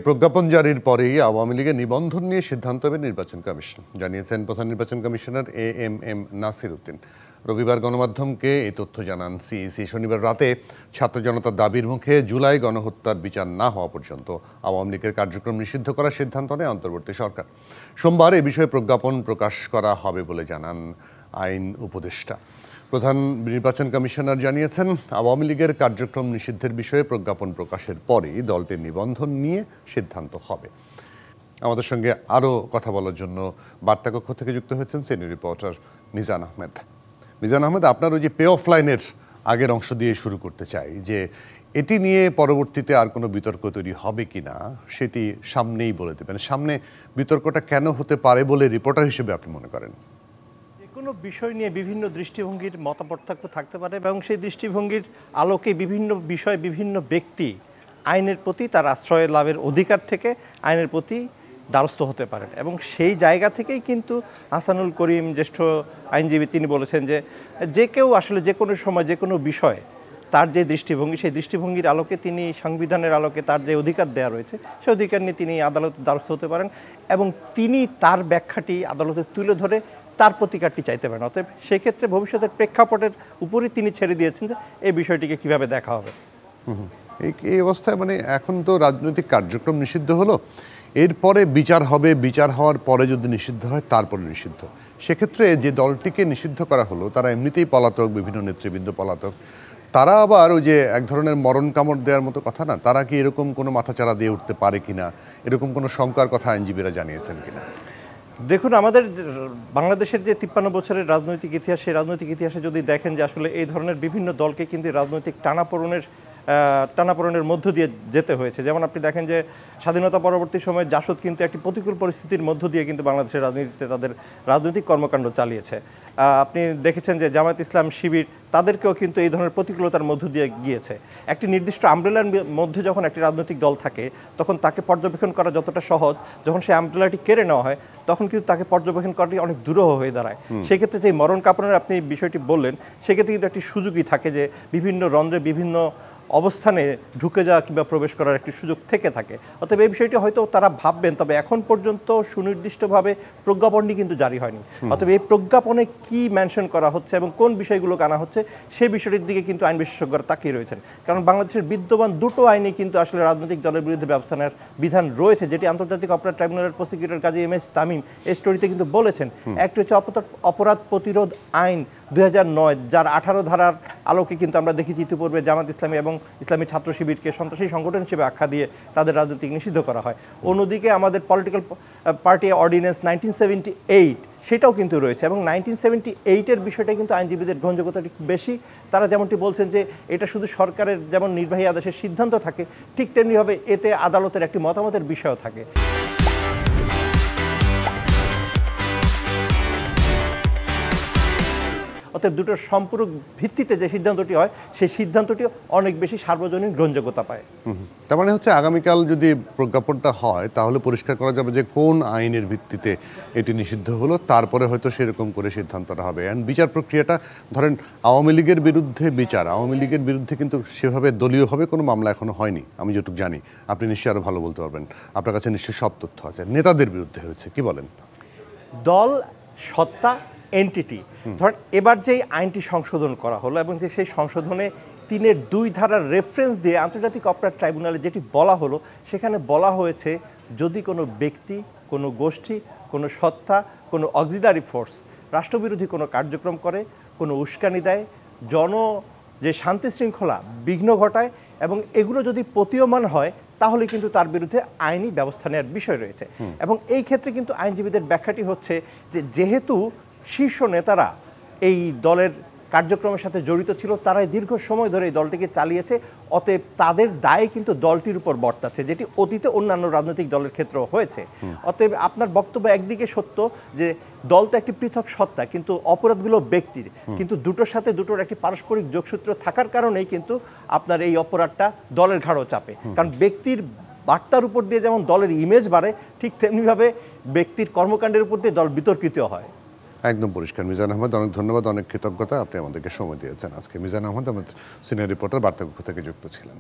প্রজ্ঞাপন জারির পরেই আওয়ামী লীগের নিবন্ধন নিয়ে সিদ্ধান্ত নেবে নির্বাচন কমিশন, জানিয়েছেন প্রধান নির্বাচন কমিশনার এএমএম নাসির উদ্দিন। রবিবার গণমাধ্যমকে এই তথ্য জানান সিইসি। শনিবার রাতে ছাত্র জনতার দাবির মুখে জুলাই গণহত্যার বিচার না হওয়া পর্যন্ত আওয়ামী লীগের কার্যক্রম নিষিদ্ধ করার সিদ্ধান্ত নেয় অন্তর্বর্তী সরকার। সোমবার এ বিষয়ে প্রজ্ঞাপন প্রকাশ করা হবে বলে জানান আইন উপদেষ্টা। প্রধান নির্বাচন কমিশনার জানিয়েছেন, আওয়ামী লীগের কার্যক্রম নিষিদ্ধের বিষয়ে প্রজ্ঞাপন প্রকাশের পরেই দলটির নিবন্ধন নিয়ে সিদ্ধান্ত হবে। আমাদের সঙ্গে আরও কথা বলার জন্য বার্তাকক্ষ থেকে যুক্ত হয়েছেন সিনিয়র রিপোর্টার মিজান আহমেদ। মিজান আহমেদ, আপনার ওই যে পে অফ লাইনের আগের অংশ দিয়ে শুরু করতে চাই যে এটি নিয়ে পরবর্তীতে আর কোনো বিতর্ক তৈরি হবে কি না সেটি সামনেই বলে দেবেন। সামনে বিতর্কটা কেন হতে পারে বলে রিপোর্টার হিসেবে আপনি মনে করেন? কোনো বিষয় নিয়ে বিভিন্ন দৃষ্টিভঙ্গির মতাপার্থক্য থাকতে পারে এবং সেই দৃষ্টিভঙ্গির আলোকে বিভিন্ন বিষয় বিভিন্ন ব্যক্তি আইনের প্রতি তার আশ্রয় লাভের অধিকার থেকে আইনের প্রতি দ্বারস্থ হতে পারেন এবং সেই জায়গা থেকেই কিন্তু আহসানুল করিম জ্যেষ্ঠ আইনজীবী তিনি বলেছেন যে কেউ আসলে যে কোনো সময় যে কোনো বিষয় তার যে দৃষ্টিভঙ্গি সেই দৃষ্টিভঙ্গির আলোকে তিনি সংবিধানের আলোকে তার যে অধিকার দেওয়া রয়েছে সেই অধিকার নিয়ে তিনি আদালতের দ্বারস্থ হতে পারেন এবং তিনি তার ব্যাখ্যাটি আদালতে তুলে ধরে তার প্রতিকারটি চাইতে পারেন। অতএব সেক্ষেত্রে ভবিষ্যতের প্রেক্ষাপটের উপরই তিনি ছেড়ে দিয়েছেন যে এই বিষয়টিকে কিভাবে দেখা হবে। এই অবস্থায় মানে এখন তো রাজনৈতিক কার্যক্রম নিষিদ্ধ হলো, এরপরে বিচার হবে, বিচার হওয়ার পরে যদি নিষিদ্ধ হয় তারপরে নিষিদ্ধ। সেক্ষেত্রে যে দলটিকে নিষিদ্ধ করা হলো তারা এমনিতেই পলাতক, বিভিন্ন নেতৃবৃন্দ পলাতক, তারা আবার ওই যে এক ধরনের মরণ কামড় দেওয়ার মতো কথা না, তারা কি এরকম কোনো মাথাচাড়া দিয়ে উঠতে পারে কিনা, এরকম কোনো শঙ্কার কথা আইনজীবীরা জানিয়েছেন কিনা? দেখুন, আমাদের বাংলাদেশের যে 53 বছরের রাজনৈতিক ইতিহাস, সেই রাজনৈতিক ইতিহাসে যদি দেখেন যে আসলে এই ধরনের বিভিন্ন দলকে কিন্তু রাজনৈতিক টানাপোড়েনের মধ্য দিয়ে যেতে হয়েছে। যেমন আপনি দেখেন যে স্বাধীনতা পরবর্তী সময়ে জাসদ কিন্তু একটি প্রতিকূল পরিস্থিতির মধ্য দিয়ে কিন্তু বাংলাদেশের রাজনীতিতে তাদের রাজনৈতিক কর্মকাণ্ড চালিয়েছে। আপনি দেখেছেন যে জামায়াত ইসলাম, শিবির তাদেরকেও কিন্তু এই ধরনের প্রতিকূলতার মধ্য দিয়ে গিয়েছে। একটি নির্দিষ্ট আমব্রেলার মধ্যে যখন একটি রাজনৈতিক দল থাকে তখন তাকে পর্যবেক্ষণ করা যতটা সহজ, যখন সেই আমব্রেলাটি কেড়ে নেওয়া হয় তখন কিন্তু তাকে পর্যবেক্ষণ করাটি অনেক দুরূহ হয়ে দাঁড়ায়। সেক্ষেত্রে যে মরণ কাপড়ের আপনি বিষয়টি বললেন, সেক্ষেত্রে কিন্তু একটি সুযোগই থাকে যে বিভিন্ন রন্ধ্রে বিভিন্ন অবস্থানে ঢুকে যাওয়া কিংবা প্রবেশ করার একটি সুযোগ থেকে থাকে। অতএব এই বিষয়টি হয়তো তারা ভাববেন, তবে এখন পর্যন্ত সুনির্দিষ্টভাবে প্রজ্ঞাপনটি কিন্তু জারি হয়নি। অতএব এই প্রজ্ঞাপনে কি মেনশন করা হচ্ছে এবং কোন বিষয়গুলো আনা হচ্ছে সেই বিষয়টির দিকে কিন্তু আইন বিশেষজ্ঞরা তাকিয়ে রয়েছেন। কারণ বাংলাদেশের বিদ্যমান দুটো আইনে কিন্তু আসলে রাজনৈতিক দলের বিরুদ্ধে ব্যবস্থা নেওয়ার বিধান রয়েছে, যেটি আন্তর্জাতিক অপরাধ ট্রাইব্যুনালের প্রসিকিউটর কাজী এম.এস. তামিম এই স্টোরিতে কিন্তু বলেছেন। একটি হচ্ছে অপরাধ প্রতিরোধ আইন 2009, যার 18 ধারার আলোকে কিন্তু আমরা দেখেছি ইতিপূর্বে জামাত ইসলামী এবং ইসলামী ছাত্র শিবিরকে সন্ত্রাসী সংগঠন হিসেবে আখ্যা দিয়ে তাদের রাজনৈতিক নিষিদ্ধ করা হয়। অন্যদিকে আমাদের পলিটিক্যাল পার্টি অর্ডিন্যান্স 1978 সেটাও কিন্তু রয়েছে এবং 1978-এর বিষয়টা কিন্তু আইনজীবীদের গ্রহণযোগ্যতা বেশি। তারা যেমনটি বলছেন যে এটা শুধু সরকারের যেমন নির্বাহী আদেশের সিদ্ধান্ত থাকে, ঠিক তেমনিভাবে এতে আদালতের একটি মতামতের বিষয়ও থাকে। অতএব দুটোর সম্পূরক ভিত্তিতে যে সিদ্ধান্তটি হয় সেই সিদ্ধান্তটি অনেক বেশি সার্বজনীন গ্রহণযোগ্যতা পায়। তার মানে হচ্ছে আগামীকাল যদি প্রজ্ঞাপনটা হয় তাহলে পরিষ্কার করা যাবে যে কোন আইনের ভিত্তিতে এটি নিষিদ্ধ হলো, তারপরে হয়তো সেরকম করে সিদ্ধান্তটা হবে। অ্যান্ড বিচার প্রক্রিয়াটা ধরেন আওয়ামী লীগের বিরুদ্ধে বিচার, আওয়ামী লীগের বিরুদ্ধে কিন্তু সেভাবে দলীয়ভাবে কোনো মামলা এখনো হয়নি আমি যেটুকু জানি। আপনি নিশ্চয়ই আরও ভালো বলতে পারবেন, আপনার কাছে নিশ্চয়ই সব তথ্য আছে। নেতাদের বিরুদ্ধে হয়েছে, কি বলেন? দল, সত্তা, এন্টিটি, ধরেন এবার যেই আইনটি সংশোধন করা হলো এবং যে সেই সংশোধনে 3-2 ধারার রেফারেন্স দিয়ে আন্তর্জাতিক অপরাধ ট্রাইব্যুনালে যেটি বলা হলো, সেখানে বলা হয়েছে যদি কোনো ব্যক্তি, কোনো গোষ্ঠী, কোনো সত্তা, কোনো অক্সিলারি ফোর্স রাষ্ট্রবিরোধী কোনো কার্যক্রম করে, কোনো উস্কানি দেয়, যে শান্তি শৃঙ্খলা বিঘ্ন ঘটায় এবং এগুলো যদি প্রতীয়মান হয় তাহলে কিন্তু তার বিরুদ্ধে আইনি ব্যবস্থা নেওয়ার বিষয় রয়েছে। এবং এই ক্ষেত্রে কিন্তু আইনজীবীদের ব্যাখ্যাটি হচ্ছে যে যেহেতু শীর্ষ নেতারা এই দলের কার্যক্রমের সাথে জড়িত ছিল, তারাই দীর্ঘ সময় ধরে এই দলটিকে চালিয়েছে, অতএব তাদের দায় কিন্তু দলটির উপর বর্তাচ্ছে, যেটি অতীতে অন্যান্য রাজনৈতিক দলের ক্ষেত্রেও হয়েছে। অতএব আপনার বক্তব্য একদিকে সত্য যে দল তো একটি পৃথক সত্তা, কিন্তু অপরাধগুলো ব্যক্তির, কিন্তু দুটোর সাথে দুটোর একটি পারস্পরিক যোগসূত্র থাকার কারণেই কিন্তু আপনার এই অপরাধটা দলের ঘাড়ও চাপে। কারণ ব্যক্তির বার্তার উপর দিয়ে যেমন দলের ইমেজ বাড়ে, ঠিক তেমনিভাবে ব্যক্তির কর্মকাণ্ডের উপর দিয়ে দল বিতর্কিত হয়। একদম পরিষ্কার। মিজান আহমেদ, অনেক ধন্যবাদ, অনেক কৃতজ্ঞতা, আপনি আমাদেরকে সময় দিয়েছেন আজকে। মিজান আহমেদ আমাদের সিনিয়র রিপোর্টার, বার্তাকক্ষ থেকে যুক্ত ছিলেন।